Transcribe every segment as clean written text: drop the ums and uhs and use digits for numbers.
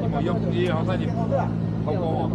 我用1号在你包括我。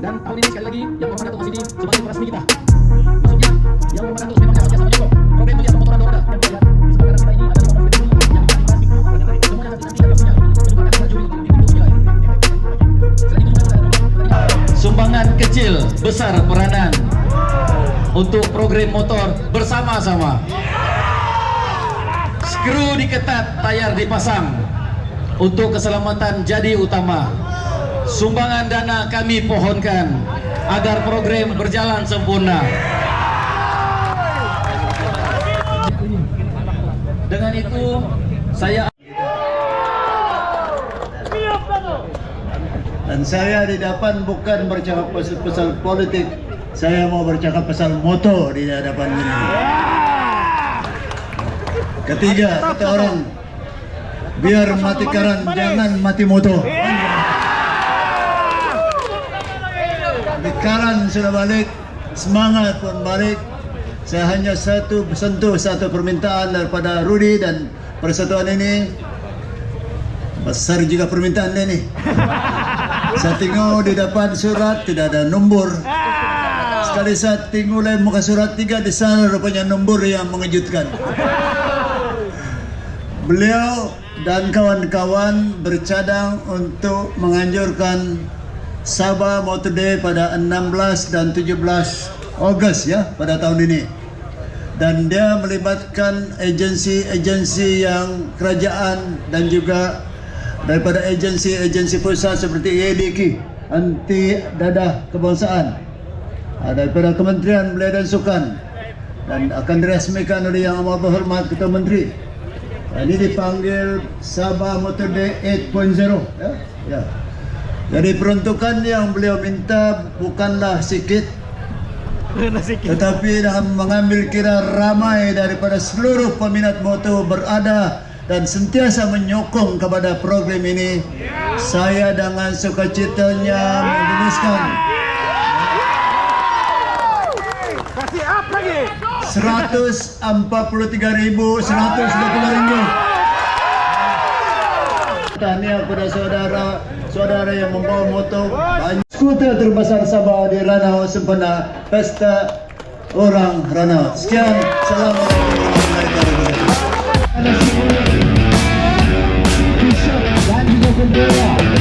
Dan tahun ini sekali lagi yang merupakan Datuk sini sebagai peresmi kita. Maksudnya yang merupakan Datuk memang sangat biasa menyokong program ujian pemotoran roda dan jalan. Disebabkan kita ini adalah program yang diintegrasi. Semuanya nanti akan pastinya merupakan juri untuk menilai. Selain itu juga sumbangan kecil besar peranan untuk program motor bersama-sama. Skru diketat, tayar dipasang untuk keselamatan jadi utama. Sumbangan dana kami pohonkan agar program berjalan sempurna. Dengan itu saya dan saya di depan bukan bercakap pasal politik, saya mau bercakap pasal moto di hadapan ini. Ketiga, kata orang, biar mati karan, jangan mati moto. Di karan sudah balik, semangat pun balik. Saya hanya sentuh satu permintaan daripada Rudy dan persatuan ini. Besar juga permintaan ini. Saya tengok di depan surat tidak ada nombor. Sekali saya tengok lain muka surat 3 di sana rupanya nombor yang mengejutkan. Beliau dan kawan-kawan bercadang untuk menganjurkan Sabah Motor Day pada 16 dan 17 Ogos ya pada tahun ini. Dan dia melibatkan agensi-agensi yang kerajaan dan juga daripada agensi-agensi pusat seperti ADK, Anti Dadah Kebangsaan, daripada Kementerian Belia dan Sukan, dan akan diresmikan oleh Yang Amat Berhormat Ketua Menteri. Ini dipanggil Sabah Motor Day 8.0 ya. Ya. Jadi peruntukan yang beliau minta bukanlah sikit, tetapi dalam mengambil kira ramai daripada seluruh peminat motor berada dan sentiasa menyokong kepada program ini. Saya dengan sukacitanya menuliskan 143.120 ringgit. Tahniah kepada saudara yang membawa motor. Skuter terbesar Sabah di Ranau sempena pesta orang Ranau. Sekian, assalamualaikum warahmatullahi wabarakatuh. Dan juga bendera